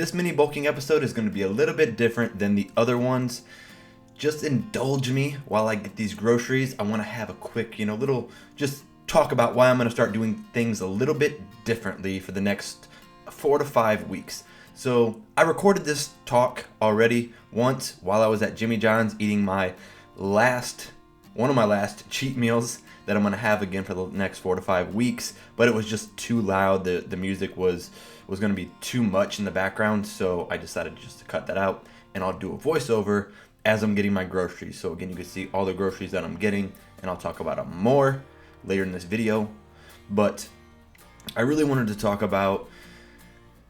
This mini bulking episode is going to be a little bit different than the other ones. Just indulge me while I get these groceries. I want to have a quick, just talk about why I'm going to start doing things a little bit differently for the next 4 to 5 weeks. So I recorded this talk already once while I was at Jimmy John's eating one of my last cheat meals that I'm going to have again for the next 4 to 5 weeks, but it was just too loud. The music was going to be too much in the background, so I decided just to cut that out, and I'll do a voiceover as I'm getting my groceries. So again, you can see all the groceries that I'm getting, and I'll talk about them more later in this video. But I really wanted to talk about,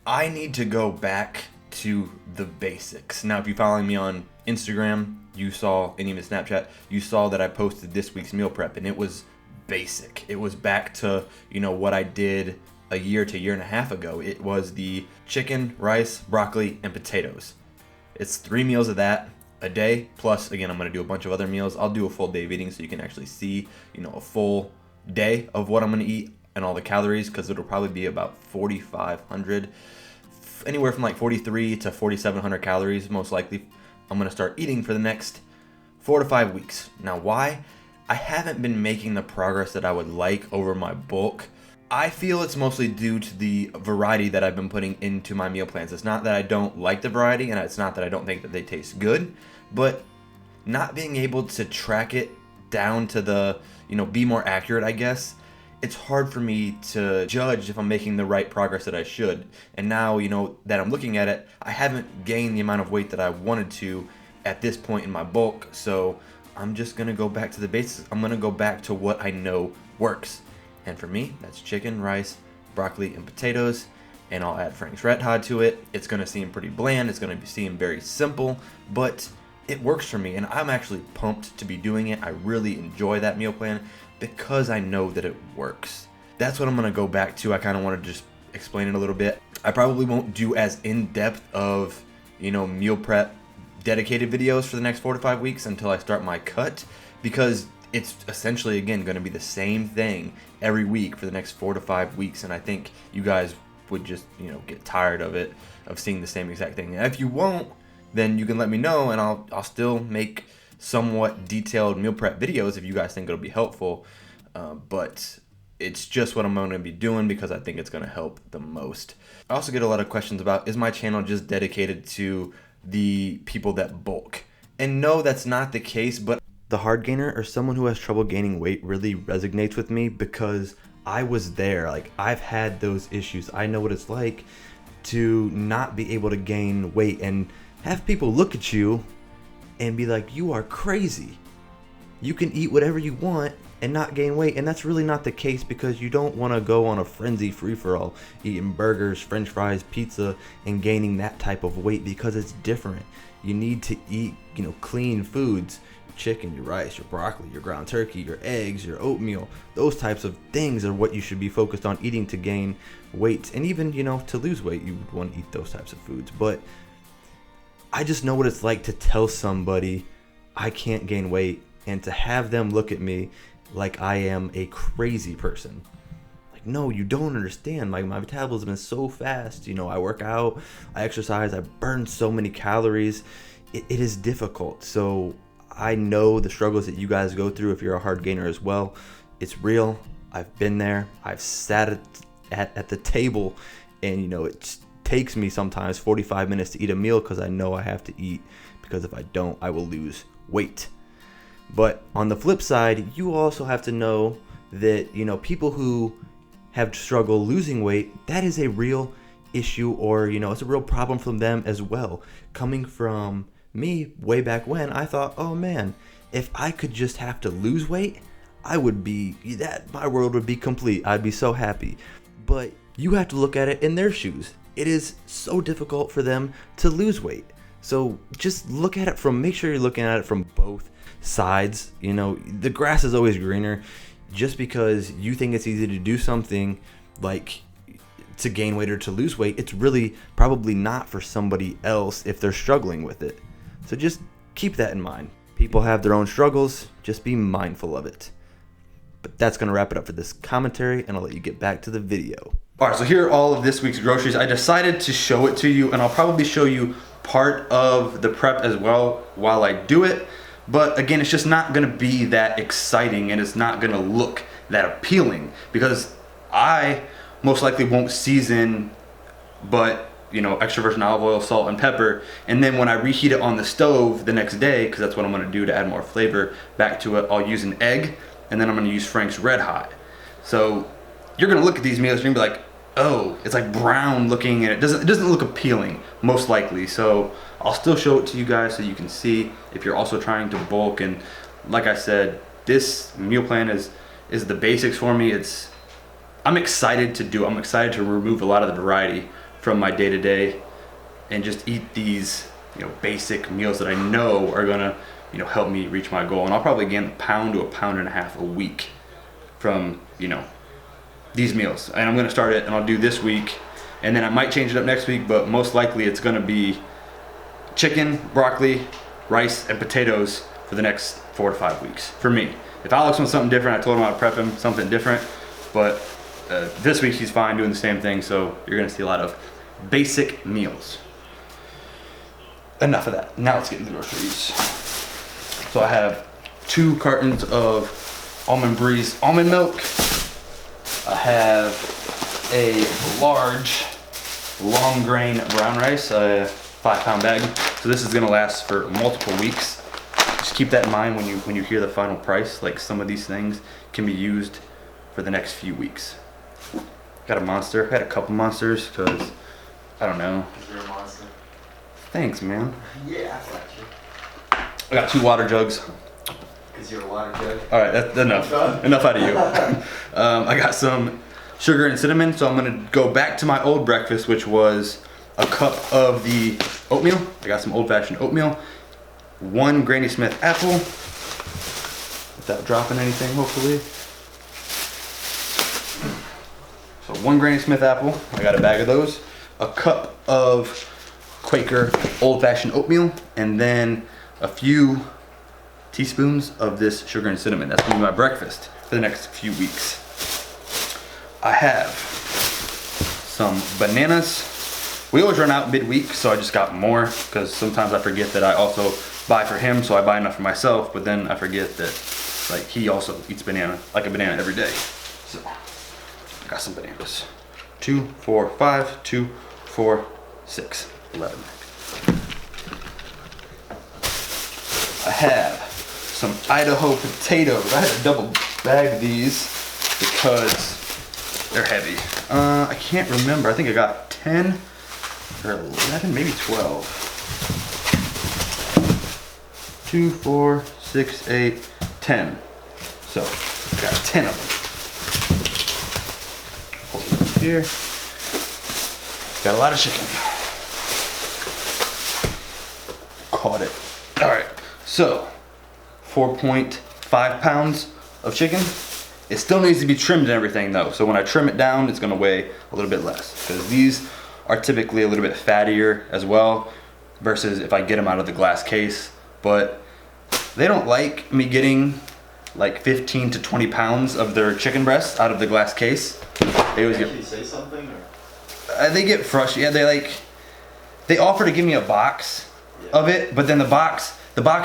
I need to go back to the basics. Now, if you're following me on Instagram, you saw, and even Snapchat, you saw that I posted this week's meal prep, and it was basic. It was back to, what I did a year to year and a half ago. It was the chicken, rice, broccoli, and potatoes. It's 3 meals of that a day, plus, again, I'm going to do a bunch of other meals. I'll do a full day of eating so you can actually see, a full day of what I'm going to eat and all the calories, because it'll probably be about 4,500, anywhere from like 43 to 4,700 calories, most likely. I'm going to start eating for the next 4 to 5 weeks. Now, why? I haven't been making the progress that I would like over my bulk. I feel it's mostly due to the variety that I've been putting into my meal plans. It's not that I don't like the variety, and it's not that I don't think that they taste good, but not being able to track it down to the, be more accurate, I guess. It's hard for me to judge if I'm making the right progress that I should. And now, that I'm looking at it, I haven't gained the amount of weight that I wanted to at this point in my bulk. So I'm just going to go back to the basics. I'm going to go back to what I know works. And for me, that's chicken, rice, broccoli, and potatoes. And I'll add Frank's Red Hot to it. It's going to seem pretty bland. It's going to seem very simple, but it works for me. And I'm actually pumped to be doing it. I really enjoy that meal plan because I know that it works. That's what I'm going to go back to. I kind of want to just explain it a little bit. I probably won't do as in-depth of, meal prep dedicated videos for the next 4 to 5 weeks until I start my cut, because it's essentially, again, going to be the same thing every week for the next 4 to 5 weeks. And I think you guys would just, get tired of it, of seeing the same exact thing. And if you won't, then you can let me know, and I'll still make somewhat detailed meal prep videos if you guys think it'll be helpful. But it's just what I'm going to be doing because I think it's going to help the most. I also get a lot of questions about, is my channel just dedicated to the people that bulk? And no, that's not the case, but the hard gainer or someone who has trouble gaining weight really resonates with me because I was there. Like, I've had those issues. I know what it's like to not be able to gain weight and have people look at you and be like, you are crazy. You can eat whatever you want and not gain weight. And that's really not the case, because you don't want to go on a frenzy free-for-all eating burgers, french fries, pizza, and gaining that type of weight, because it's different. You need to eat, clean foods. Your chicken, your rice, your broccoli, your ground turkey, your eggs, your oatmeal. Those types of things are what you should be focused on eating to gain weight. And even, to lose weight, you would want to eat those types of foods. But I just know what it's like to tell somebody I can't gain weight and to have them look at me like I am a crazy person. Like, no, you don't understand. My metabolism is so fast. I work out, I exercise, I burn so many calories. It is difficult. So I know the struggles that you guys go through if you're a hard gainer as well. It's real. I've been there. I've sat at the table, and it takes me sometimes 45 minutes to eat a meal because I know I have to eat, because if I don't, I will lose weight. But on the flip side, you also have to know that, people who have struggled losing weight, that is a real issue, or, it's a real problem from them as well. Coming from me way back when, I thought, oh man, if I could just have to lose weight, my world would be complete. I'd be so happy. But you have to look at it in their shoes. It is so difficult for them to lose weight. So just make sure you're looking at it from both sides. The grass is always greener. Just because you think it's easy to do something like to gain weight or to lose weight, it's really probably not for somebody else if they're struggling with it. So just keep that in mind. People have their own struggles. Just be mindful of it. But that's going to wrap it up for this commentary, and I'll let you get back to the video. All right, so here are all of this week's groceries. I decided to show it to you, and I'll probably show you part of the prep as well while I do it. But again, it's just not gonna be that exciting, and it's not gonna look that appealing because I most likely won't season but extra virgin olive oil, salt, and pepper, and then when I reheat it on the stove the next day, because that's what I'm gonna do to add more flavor back to it, I'll use an egg, and then I'm gonna use Frank's Red Hot. So you're gonna look at these meals and you're gonna be like, oh, it's like brown looking, and it doesn't look appealing, most likely. So I'll still show it to you guys so you can see if you're also trying to bulk. And like I said, this meal plan is the basics for me. I'm excited to do. I'm excited to remove a lot of the variety from my day-to-day and just eat these basic meals that I know are gonna help me reach my goal. And I'll probably gain a pound to a pound and a half a week from these meals. And I'm gonna start it, and I'll do this week, and then I might change it up next week, but most likely it's gonna be chicken, broccoli, rice, and potatoes for the next 4 to 5 weeks for me. If Alex wants something different, I told him I'd prep him something different, but this week he's fine doing the same thing, so you're gonna see a lot of basic meals. Enough of that. Now let's get into the groceries. So I have 2 cartons of Almond Breeze almond milk. I have a large long grain brown rice, a 5-pound bag. So this is gonna last for multiple weeks. Just keep that in mind when you hear the final price. Like, some of these things can be used for the next few weeks. Got a Monster. I had a couple Monsters because I don't know. You're a monster. Thanks, man. Yeah, I got you. I got 2 water jugs. Because you're a water jug. All right, that's enough. Enough out of you. I got some sugar and cinnamon, so I'm gonna go back to my old breakfast, which was a cup of the oatmeal. I got some old-fashioned oatmeal, 1 Granny Smith apple, without dropping anything, hopefully. So 1 Granny Smith apple, I got a bag of those, a cup of Quaker old-fashioned oatmeal, and then a few teaspoons of this sugar and cinnamon. That's gonna be my breakfast for the next few weeks. I have some bananas. We always run out midweek, so I just got more because sometimes I forget that I also buy for him, so I buy enough for myself, but then I forget that he also eats a banana every day. So I got some bananas. 2, 4, 5, 2, 4, 6, 11. I have some Idaho potatoes. I had to double bag these because they're heavy. I can't remember. I think I got 10 or 11, maybe 12. 2, 4, 6, 8, 10. So I got 10 of them. Hold it up here. Got a lot of chicken. Caught it. All right. So 4.5 pounds of chicken. It still needs to be trimmed and everything though. So when I trim it down, it's gonna weigh a little bit less because these are typically a little bit fattier as well versus if I get them out of the glass case. But they don't like me getting like 15 to 20 pounds of their chicken breasts out of the glass case. They always Did you say something? they get frustrated. Yeah, they offer to give me a box of it, but then the box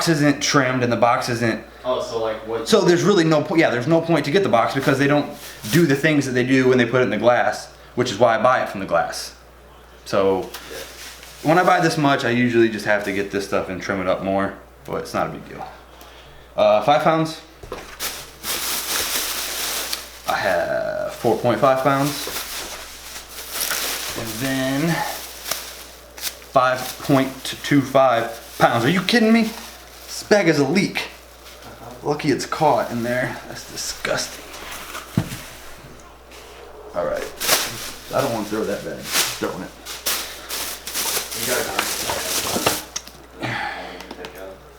isn't trimmed and the box isn't. Oh, so like what? So there's really no point. Yeah, there's no point to get the box because they don't do the things that they do when they put it in the glass, which is why I buy it from the glass. So when I buy this much, I usually just have to get this stuff and trim it up more, but it's not a big deal. 5 pounds. I have 4.5 pounds. And then 5.25 pounds. Are you kidding me? This bag is a leak. Lucky it's caught in there. That's disgusting. Alright. I don't want to throw that bag. Just throwing it.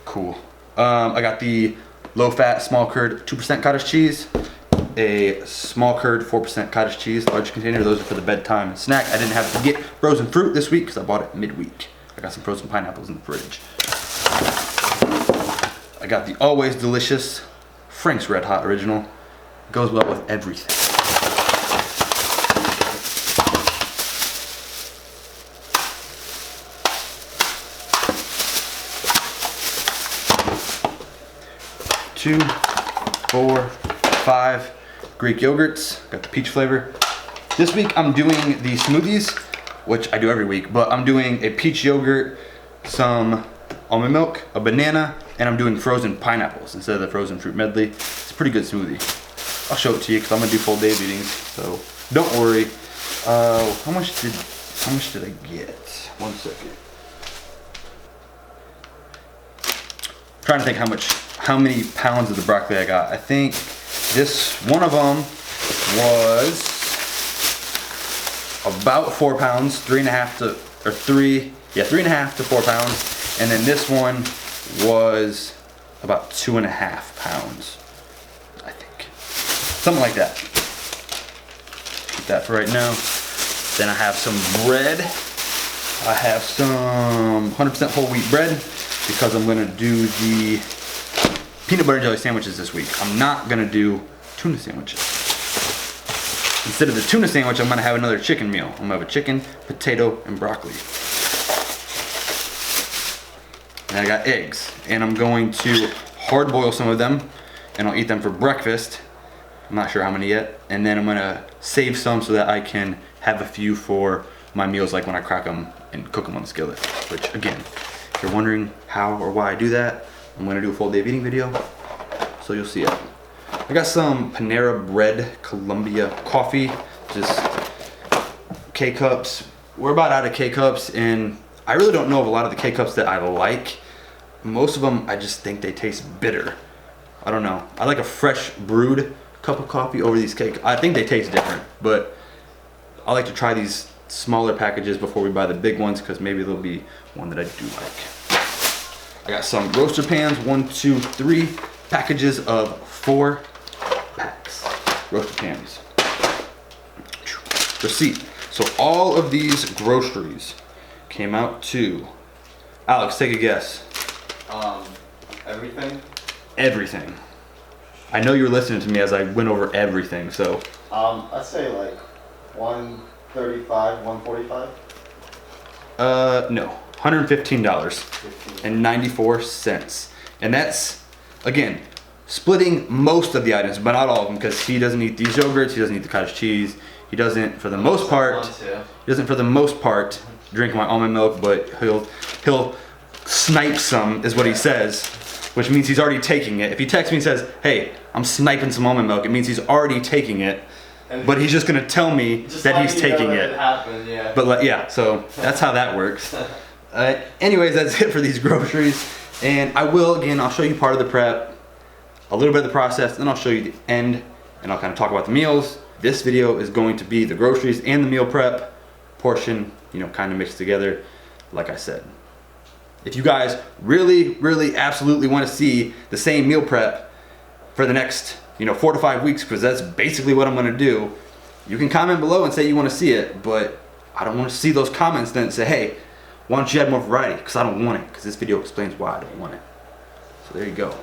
Cool. I got the low-fat, small-curd, 2% cottage cheese. A small curd, 4% cottage cheese, large container. Those are for the bedtime snack. I didn't have to get frozen fruit this week because I bought it midweek. I got some frozen pineapples in the fridge. I got the always delicious Frank's Red Hot Original. Goes well with everything. 2, 4, 5 Greek yogurts. Got the peach flavor. This week I'm doing the smoothies, which I do every week, but I'm doing a peach yogurt, some almond milk, a banana, and I'm doing frozen pineapples instead of the frozen fruit medley. It's a pretty good smoothie. I'll show it to you because I'm gonna do full day of eating, so don't worry. How much did I get? 1 second. I'm trying to think how many pounds of the broccoli I got. I think this one of them was about 4 pounds, 3.5 to 3.5 to 4 pounds, and then this one was about 2.5 pounds, I think, something like that. Keep that for right now. Then I have some bread. I have some 100% whole wheat bread because I'm gonna do the peanut butter and jelly sandwiches this week. I'm not gonna do tuna sandwiches. Instead of the tuna sandwich, I'm gonna have another chicken meal. I'm gonna have a chicken, potato, and broccoli. And I got eggs, and I'm going to hard boil some of them, and I'll eat them for breakfast. I'm not sure how many yet. And then I'm gonna save some so that I can have a few for my meals, like when I crack them and cook them on the skillet. Which, again, if you're wondering how or why I do that, I'm gonna do a full day of eating video, so you'll see it. I got some Panera Bread Columbia coffee, just Kcups. We're about out of Kcups, and I really don't know of a lot of the Kcups that I like. Most of them, I just think they taste bitter. I don't know. I like a fresh brewed cup of coffee over these Kcups. I think they taste different, but I like to try these smaller packages before we buy the big ones because maybe there'll be one that I do like. I got some roaster pans, 1, 2, 3 packages of 4 packs. Roaster pans. Receipt. So all of these groceries came out to, Alex, take a guess. Everything? Everything. I know you were listening to me as I went over everything, so. I'd say like 135, 145. No, $115.94. And that's, again, splitting most of the items, but not all of them, because he doesn't eat these yogurts, he doesn't eat the cottage cheese, he doesn't, for the most part, drink my almond milk, but he'll snipe some, is what he says, which means he's already taking it. If he texts me and says, hey, I'm sniping some almond milk, it means he's already taking it, but he's just gonna tell me that he's taking it. Yeah. But yeah, so that's how that works. Anyways, that's it for these groceries. And I'll show you part of the prep, a little bit of the process, then I'll show you the end, and I'll kind of talk about the meals. This video is going to be the groceries and the meal prep portion, kind of mixed together, like I said. If you guys really, really, absolutely want to see the same meal prep for the next, 4 to 5 weeks, because that's basically what I'm going to do, you can comment below and say you want to see it, but I don't want to see those comments then say, hey, why don't you add more variety? Because I don't want it, because this video explains why I don't want it. So there you go.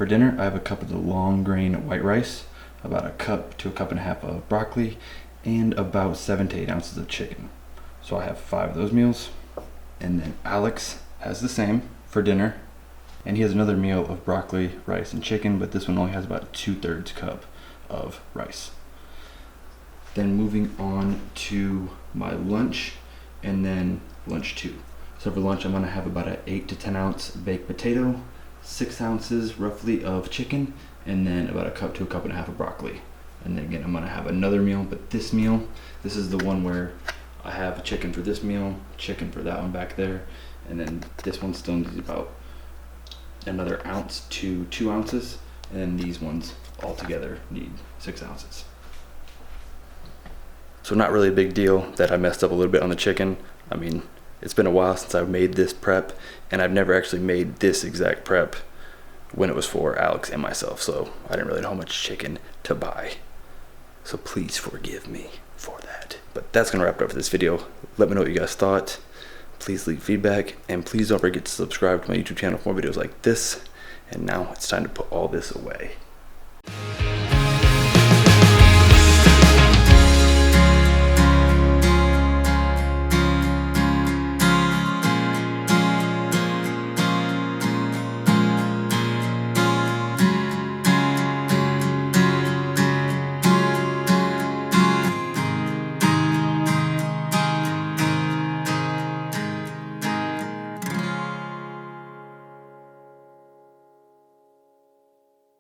For dinner, I have a cup of the long grain white rice, about a cup to a cup and a half of broccoli, and about 7 to 8 ounces of chicken. So I have 5 of those meals. And then Alex has the same for dinner. And he has another meal of broccoli, rice, and chicken, but this one only has about 2/3 cup of rice. Then moving on to my lunch, and then lunch 2. So for lunch, I'm gonna have about an 8 to 10 ounce baked potato, 6 ounces roughly of chicken, and then about a cup to a cup and a half of broccoli. And then again, I'm gonna have another meal, but this meal, this is the one where I have chicken for this meal, chicken for that one back there, and then this one still needs about another ounce to 2 ounces, and then these ones all together need 6 ounces. So not really a big deal that I messed up a little bit on the chicken. I mean, it's been a while since I've made this prep, and I've never actually made this exact prep when it was for Alex and myself, so I didn't really know how much chicken to buy. So please forgive me for that. But that's gonna wrap it up for this video. Let me know what you guys thought. Please leave feedback, and please don't forget to subscribe to my YouTube channel for more videos like this. And now it's time to put all this away.